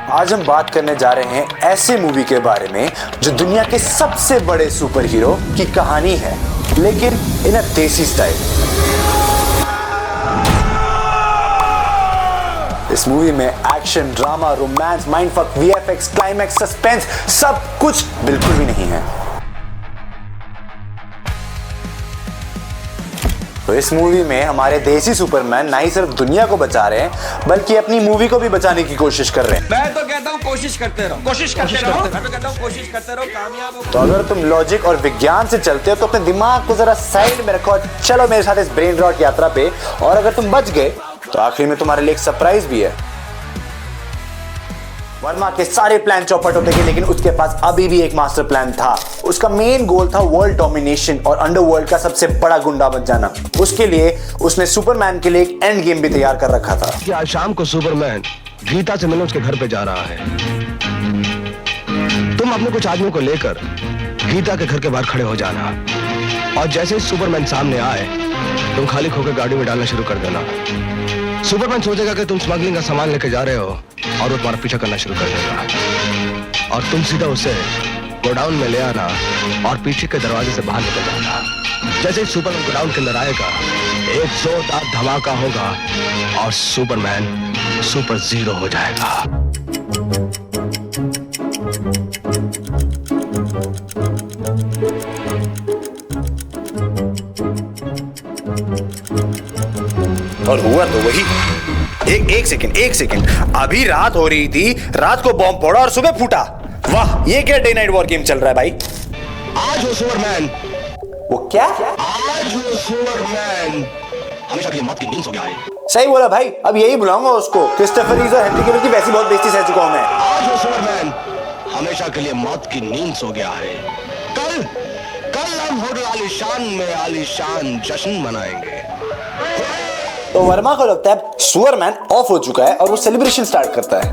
आज हम बात करने जा रहे हैं ऐसे मूवी के बारे में जो दुनिया के सबसे बड़े सुपर हीरो की कहानी है, लेकिन इन अ देसी स्टाइल। इस मूवी में action, drama, romance, mindfuck, VFX, climax, suspense सब कुछ बिल्कुल भी नहीं है। तो इस मूवी में हमारे देसी सुपरमैन ना ही सिर्फ दुनिया को बचा रहे हैं बल्कि अपनी मूवी को भी बचाने की कोशिश कर रहे हैं। मैं तो कहता हूँ कोशिश करते रहो, कोशिश करते रहो। मैं तो कहता हूँ कोशिश करते रहो, कामयाब हो। तो अगर तुम लॉजिक और विज्ञान से चलते हो तो अपने दिमाग को जरा साइड में रखो और चलो मेरे साथ इस ब्रेन रॉट यात्रा पे। और अगर तुम बच गए तो आखिर में तुम्हारे लिए एक सरप्राइज भी है। वर्मा के सारे प्लान चौपट होते गए, लेकिन उसके पास अभी भी एक मास्टर प्लान था। उसका मेन गोल था वर्ल्ड डोमिनेशन और अंडरवर्ल्ड का सबसे बड़ा गुंडा बन जाना। उसके लिए उसने सुपरमैन के लिए एक एंड गेम भी तैयार कर रखा था कि आज शाम को सुपरमैन गीता से मिलने उसके घर पे जा रहा है। तुम अपने कुछ आदमियों को लेकर गीता के घर के बाहर खड़े हो जाना और जैसे ही सुपरमैन सामने आए तुम खाली खोकर गाड़ी में डालना शुरू कर देना। सुपरमैन सोचेगा कि तुम स्मगलिंग का सामान लेके जा रहे हो और वो तुम्हारा पीछा करना शुरू कर देगा और तुम सीधा उसे गोडाउन में ले आना और पीछे के दरवाजे से बाहर निकल जाना। जैसे ही सुपरमैन गोडाउन के अंदर आएगा एक जोरदार धमाका होगा और सुपरमैन सुपर जीरो हो जाएगा। और हुआ तो वही। एक सेकंड अभी रात हो रही थी, रात को बॉम्ब फोड़ा और सुबह फूटा। वाह, ये क्या डे नाइट वॉर गेम चल रहा है भाई। आज वो सुपरमैन, वो क्या? आज वो सुपरमैन हमेशा के लिए मौत की नींद सो गया है। सही बोला भाई, अब यही बुलाऊंगा उसको। क्रिस्टोफर रीव और हेनरी कैविल की वैसी बहुत बेइज्जती सह चुका हूं मैं। आज वो सुपरमैन हमेशा के लिए मौत की नींद सो गया है। कल हम होटल आलीशान में आलीशान जश्न मनाएंगे। तो वर्मा को लगता है सुपरमैन ऑफ हो चुका है और वो सेलिब्रेशन स्टार्ट करता है।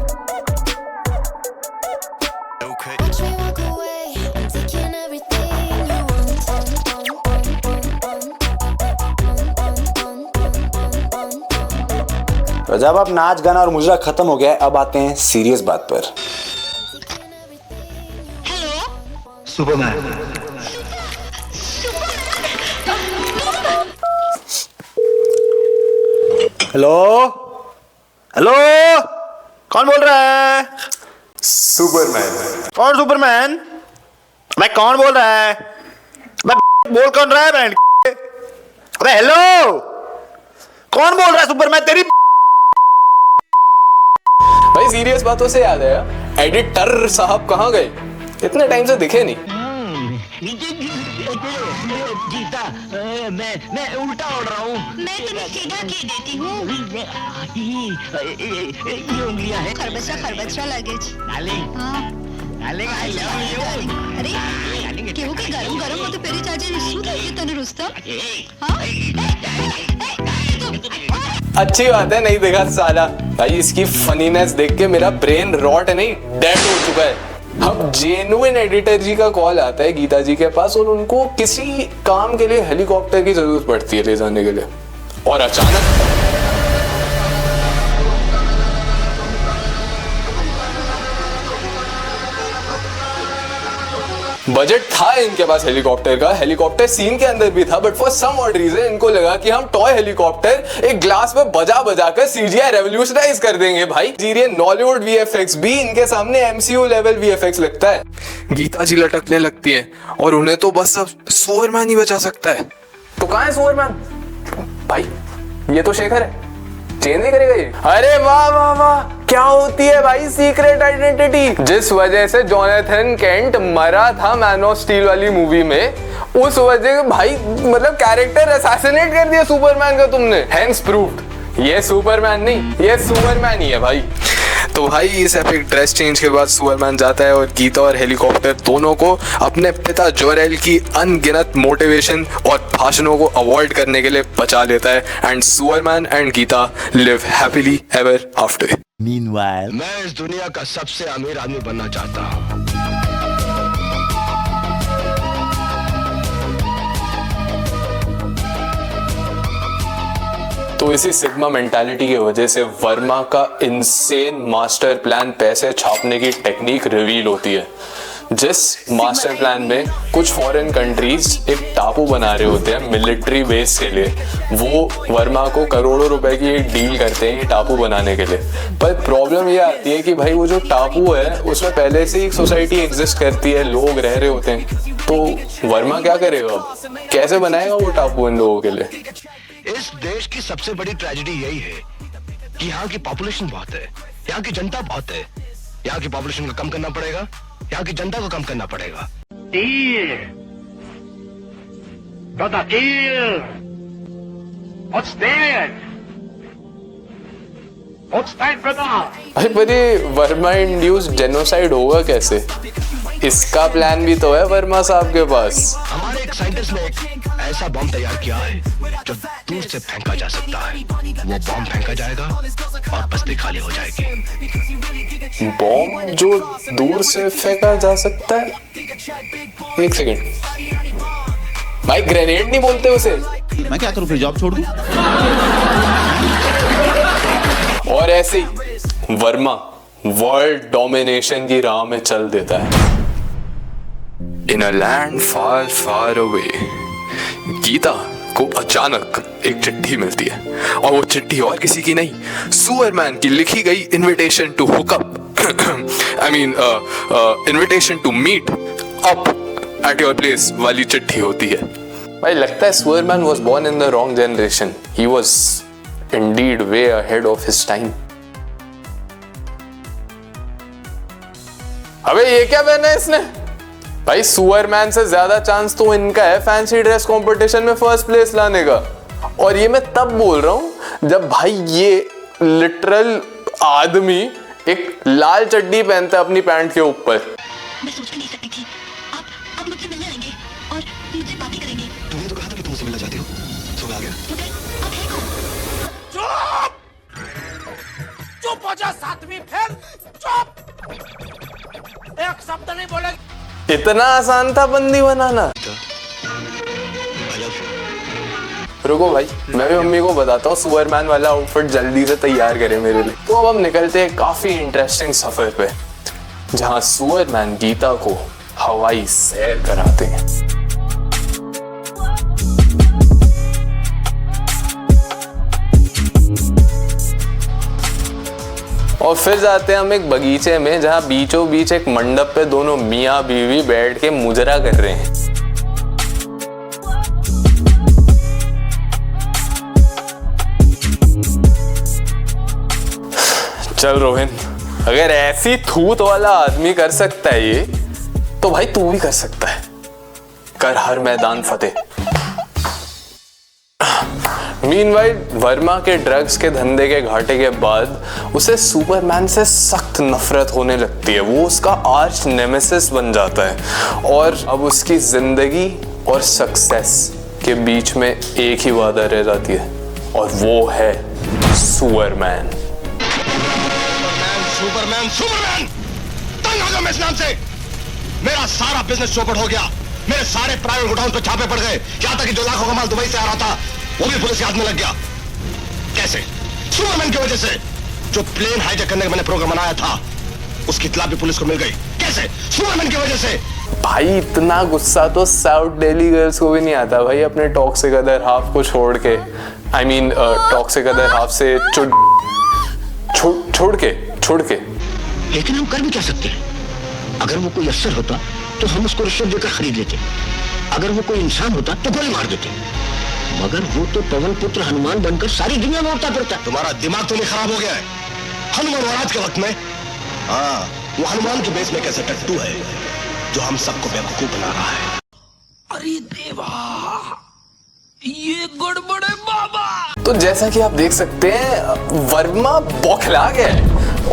तो जब अब नाच गाना और मुजरा खत्म हो गया है, अब आते हैं सीरियस बात पर। सुपरमैन हेलो हेलो, कौन बोल रहा है? सुपरमैन। कौन सुपरमैन? मैं कौन बोल रहा है? मैं बोल कौन रहा है बैंड? अबे हेलो, कौन बोल रहा है? सुपरमैन तेरी भाई सीरियस बातों से याद आया, एडिटर साहब कहाँ गए? इतने टाइम से दिखे नहीं। गीता, मैं उल्टा उड़ रहा हूँ। मैं तुम्हें सीधा की देती हूँ। ये उंगलियां हैं। खरबचा luggage. Darling, darling I love you. अरे केहू के गरम होते पेरी चाचे શું થઈ ગયું તને રુસ્તમ? हाँ? अच्छी बात है, नहीं देखा साला। भाई इसकी फनीनेस देख के मेरा ब्रेन रॉट नहीं डेड हो चुका है। अब जेन्युइन एडिटर जी का कॉल आता है गीता जी के पास और उनको किसी काम के लिए हेलीकॉप्टर की जरूरत पड़ती है ले जाने के लिए, और अचानक बजट था इनके पास हेलीकॉप्टर का। हेलीकॉप्टर सीन के अंदर भी था, but for some odd reason इनको लगा कि हम टॉय हेलीकॉप्टर एक ग्लास में बजा कर सीजीआई रेवोल्यूशनाइज कर देंगे। भाई जीरिए नॉलीवुड वीएफएक्स भी इनके सामने एमसीयू लेवल वीएफएक्स लगता है। गीता जी लटकने लगती है और उन्हें तो बस अब सुपरमैन ही बचा सकता है। तो कहाँ है सुपरमैन? भाई ये तो शेखर है, चेंज नहीं करेगा ये। अरे वाह वाह वाह, क्या होती है भाई सीक्रेट आइडेंटिटी? जिस वजह से जोनाथन केंट मरा था मैन ऑफ स्टील वाली मूवी में, उस वजह भाई मतलब कैरेक्टर असैसिनेट कर दिया सुपरमैन का तुमने। हेंस प्रूव्ड ये सुपरमैन नहीं, ये सुपरमैन ही है भाई। तो भाई इस एपिक ड्रेस चेंज के बाद सुपरमैन जाता है और गीता और हेलीकॉप्टर दोनों को अपने पिता जोरेल की अनगिनत मोटिवेशन और भाषणों को अवॉइड करने के लिए बचा लेता है। And Superman and Geeta live happily ever after. Meanwhile मैं इस दुनिया का सबसे अमीर आदमी बनना चाहता हूँ। तो इसी सिग्मा मेंटालिटी की वजह से वर्मा का इनसेन मास्टर प्लान पैसे छापने की टेक्निक रिवील होती है, जिस मास्टर प्लान में कुछ फॉरेन कंट्रीज एक टापू बना रहे होते हैं मिलिट्री बेस के लिए। वो वर्मा को करोड़ों रुपए की एक डील करते हैं ये टापू बनाने के लिए। पर प्रॉब्लम ये आती है कि भाई वो जो टापू है उसमें पहले से ही एक सोसाइटी एग्जिस्ट करती है, लोग रह रहे होते हैं, तो वर्मा क्या करेगा, अब कैसे बनाएगा वो टापू इन लोगों के लिए। इस देश की सबसे बड़ी ट्रेजेडी यही है कि यहाँ की पॉपुलेशन बहुत है, यहाँ की जनता बहुत है। यहाँ की पॉपुलेशन को कम करना पड़ेगा, यहाँ की जनता को कम करना पड़ेगा। भाई पर ये वर्मा इंड्यूस जेनोसाइड होगा कैसे, इसका प्लान भी तो है वर्मा साहब के पास। हमारे एक साइंटिस्ट ने एक ऐसा बम तैयार किया है जो दूर से फेंका जा सकता है। वो बम फेंका जाएगा और बस्ती खाली हो जाएगी। बॉम्ब जो दूर से फेंका जा सकता है, एक सेकेंड भाई, ग्रेनेड नहीं बोलते उसे। मैं क्या करूं फिर, जॉब छोड़ दूं? और ऐसे ही वर्मा वर्ल्ड डोमिनेशन की राह में चल देता है। In a land far far away Geeta को अचानक एक चिट्ठी मिलती है, और वो चिट्ठी और किसी की नहीं, सुपरमैन की लिखी गई invitation to hookup, I mean invitation to meet up at your place वाली चिट्ठी होती है। भाई लगता है Superman was born in the wrong generation, he was indeed way ahead of his time. अबे ये क्या पहना है इसने? भाई सुपरमैन से ज्यादा चांस तो इनका है फैंसी ड्रेस कंपटीशन में फर्स्ट प्लेस लाने का। और ये मैं तब बोल रहा हूं जब भाई ये लिटरल आदमी एक लाल चड्डी पहनता है अपनी पैंट के ऊपर। मैं सोच भी नहीं सकती थी आप मुझसे मिलने आएंगे और मुझसे बातें करेंगे। तुमने तो कहा था कि तुम मुझसे मिलना चाहती हो, सुबह आ गया। चुप हो जा सातवीं फेल, चुप, एक शब्द नहीं बोलेगी। इतना आसान था बंदी बनाना? रुको भाई, मैं भी मम्मी को बताता हूँ सुपरमैन वाला आउटफिट जल्दी से तैयार करें मेरे लिए। तो अब हम निकलते हैं काफी इंटरेस्टिंग सफर पे, जहां सुपरमैन गीता को हवाई सैर कराते हैं। और फिर जाते हैं हम एक बगीचे में, जहां बीचों बीच एक मंडप पे दोनों मियाँ बीवी बैठ के मुजरा कर रहे हैं। चल रोहिन, अगर ऐसी थूत वाला आदमी कर सकता है ये, तो भाई तू भी कर सकता है। कर हर मैदान फतेह। मीनवाइल वर्मा के ड्रग्स के धंधे के घाटे के बाद उसे सुपरमैन से सख्त नफरत होने लगती है। वो उसका आर्च नेमेसिस बन जाता है, और अब उसकी जिंदगी और सक्सेस के बीच में एक ही वादा रह जाती है, और वो है सुपरमैन। सुपरमैन सुपरमैन तंग आ गया मैं इस नाम से। मेरा सारा बिजनेस चौपट हो गया, मेरे सारे प्राइवेट गोडाउन पे छापे पड़ गए, यहाँ तक कि जो लाखों का माल दुबई से आ रहा था वो भी पुलिस के हाथ में लग गया। कैसे? सुपरमैन की वजह से। जो प्लेन हाईजैक करने का मैंने प्रोग्राम बनाया था उसकी इत्तला भी पुलिस को मिल गई। कैसे? सुपरमैन की वजह से। भाई इतना गुस्सा तो साउथ दिल्ली गर्ल्स को भी नहीं आता भाई, अपने टॉक्सिक अदर हाफ को छोड़ के, I mean toxic other half से छोड़ के। लेकिन हम कर भी क्या सकते हैं? अगर वो कोई अफसर होता तो हम उसको रिश्वत देकर खरीद लेते, अगर वो कोई इंसान होता तो गोली मार देते, मगर वो तो पवन पुत्र हनुमान बनकर सारी दुनिया में उड़ता फिरता। तुम्हारा दिमाग तो नहीं खराब हो गया है? हनुमान महाराज के वक्त में, हाँ, वो हनुमान के बेस में कैसे टट्टू है जो हम सबको बेवकूफ बना रहा है। अरे देवा, ये गड़बड़ है बाबा। तो जैसा कि आप देख सकते हैं वर्मा बौखला गया है,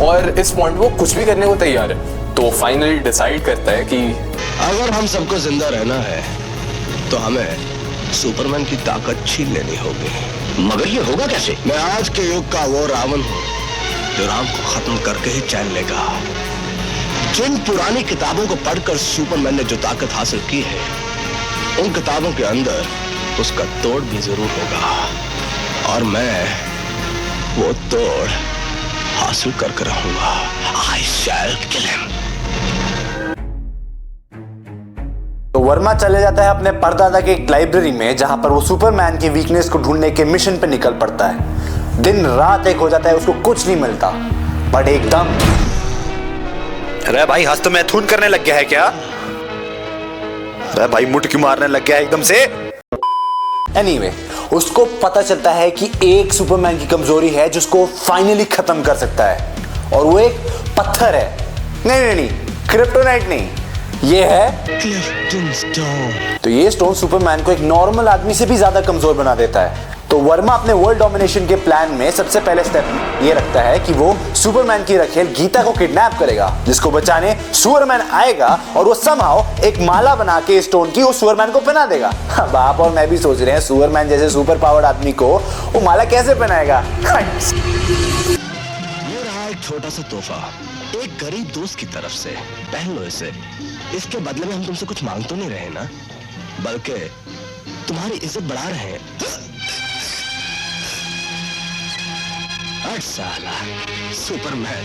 और इस पॉइंट वो कुछ भी करने को तैयार है। तो फाइनली डिसाइड करता है कि अगर हम सबको जिंदा रहना है तो हमें सुपरमैन की ताकत छीन लेनी होगी। मगर ये होगा कैसे? मैं आज के युग का वो रावण हूँ जो राम को खत्म करके ही चैन लेगा। जिन पुरानी किताबों को पढ़कर सुपरमैन ने जो ताकत हासिल की है, उन किताबों के अंदर उसका तोड़ भी जरूर होगा। और मैं वो तोड़ हासिल करके रहूंगा। I shall kill him. तो वर्मा चले जाता है अपने परदादा के एक लाइब्रेरी में, जहां पर वो सुपरमैन की वीकनेस को ढूंढने के मिशन पे निकल पड़ता है। दिन रात एक हो जाता है, उसको कुछ नहीं मिलता, बट एकदम, अरे भाई हस्त मैथुन करने लग गया है क्या? अरे भाई मुटकी मारने लग गया है एकदम से। एनीवे, उसको पता चलता है कि एक सुपरमैन की कमजोरी है जिसको फाइनली खत्म कर सकता है, और वो एक पत्थर है। नहीं, क्रिप्टोनाइट नहीं, ये है क्लिफ्टन स्टोन। तो ये स्टोन सुपरमैन को एक नॉर्मल आदमी से भी ज्यादा कमजोर बना देता है। तो वर्मा अपने वर्ल्ड डोमिनेशन के प्लान में सबसे पहले स्टेप ये रखता है कि वो सुपरमैन की रखेल गीता को किडनैप करेगा, जिसको बचाने सुपरमैन आएगा और वो समहाउ एक माला बना के स्टोन की उस सुपरमैन को पहना देगा। अब आप और मैं भी सोच रहे हैं सुपरमैन जैसे सुपर पावर्ड आदमी को वो माला कैसे पहनाएगा। ये रहा एक छोटा सा तोहफा एक गरीब दोस्त की तरफ से, पहन लो इसे। इसके बदले में हम तुमसे कुछ मांग तो नहीं रहे ना, बल्कि तुम्हारी इज्जत बढ़ा रहे हैं। साला सुपरमैन।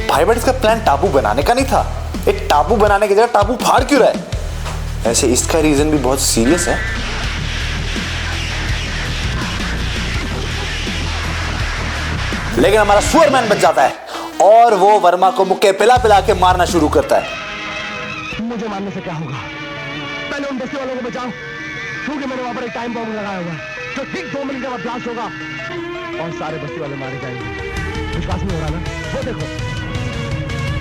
भाई बट इसका प्लान टापू बनाने का नहीं था। एक टापू बनाने की जगह टापू फाड़ क्यों रहा है? ऐसे इसका रीजन भी बहुत सीरियस है। लेकिन हमारा सुपरमैन बच जाता है और वो वर्मा को मुक्के पिला पिला के मारना शुरू करता है। मुझे मारने से क्या होगा? पहले उन बस्ती वालों को बचाओ, क्योंकि मैंने वहां पर एक टाइम बॉम्ब लगाया हुआ है जो ठीक 2 मिनट के बाद ब्लास्ट होगा और सारे बस्ती वाले मारे जाएंगे। विश्वास नहीं हो रहा ना? वो देखो।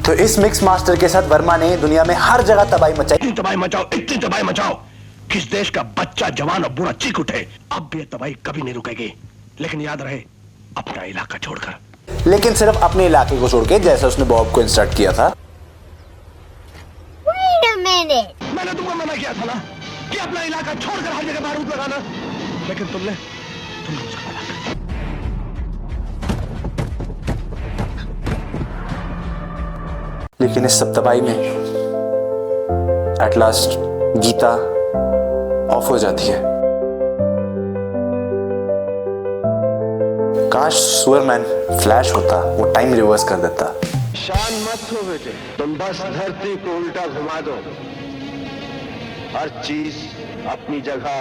तो इस मिक्स मास्टर के साथ वर्मा ने दुनिया में हर जगह तबाही मचाई। इतनी तबाही मचाओ किस देश का बच्चा जवान और बुरा चीख उठे। अब भी तबाही कभी नहीं रुकेगी, लेकिन याद रहे अपना इलाका छोड़कर। लेकिन सिर्फ अपने इलाके को छोड़ के, जैसा उसने बॉब को इंस्ट्रक्ट किया था। मैंने तुमको मना किया था ना कि अपना इलाका छोड़कर हर जगह बारूद लगाना, लेकिन तुमने उसका मना कर दिया। लेकिन इस सब तबाही में एट लास्ट गीता ऑफ हो जाती है। काश सुपरमैन फ्लैश होता, वो टाइम रिवर्स कर देता। शान मत हो बेटे, तुम बस धरती को उल्टा घुमा दो, हर चीज अपनी जगह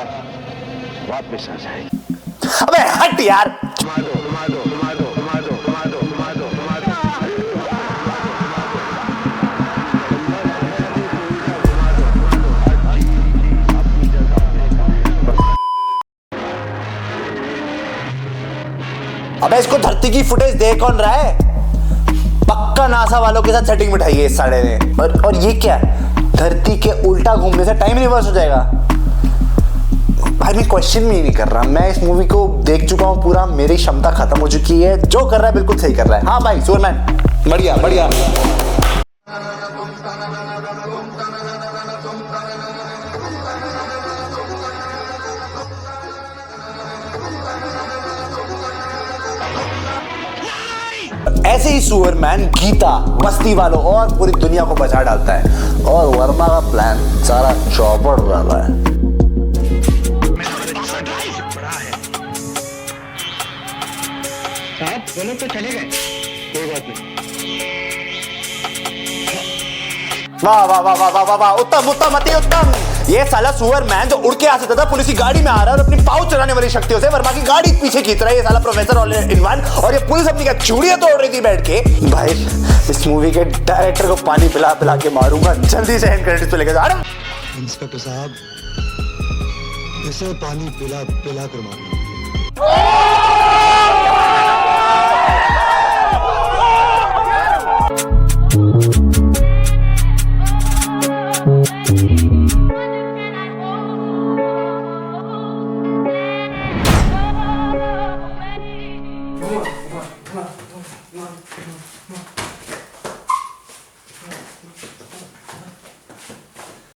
वापस आ जाएगी। अबे हट यार। घुमा दो, घुमा दो, घुमा दो, घुमा दो, घुमा दो, घुमा दो, घुमा दो। अबे इसको धरती की फुटेज दे कौन रहा है? पक्का नासा वालों के साथ सेटिंग बिठाई है इस साले ने। और ये क्या, धरती के उल्टा घूमने से टाइम रिवर्स हो जाएगा? भाई मैं क्वेश्चन भी नहीं कर रहा, मैं इस मूवी को देख चुका हूँ पूरा, मेरी क्षमता खत्म हो चुकी है। जो कर रहा है बिल्कुल सही कर रहा है। हाँ भाई सुपरमैन बढ़िया बढ़िया। ऐसे ही सुपरमैन गीता, बस्ती वालों और पूरी दुनिया को बचा डालता है, और वर्मा का प्लान सारा चौपड़ हो जाता है। साहब दोनों तो चले गए, कोई बात नहीं। वाह वाह वाह वाह वाह वाह, उत्तम उत्तम अति उत्तम। ये साला सुपरमैन जो उड़ के आ सकता था पुलिस की गाड़ी में आ रहा है और अपनी पाँव चलाने वाली शक्तियों से वर्मा की गाड़ी पीछे खींच रहा है। ये साला प्रोफेसर ऑल इन वन, और ये पुलिस अपनी क्या चूड़ियां तोड़ रही थी बैठ के। भाई इस मूवी के डायरेक्टर को पानी पिला पिला के मारूंगा। जल्दी से एंड क्रेडिट्स पे लेके जा। इंस्पेक्टर साहब, इसे पानी पिला पिला कर मारना।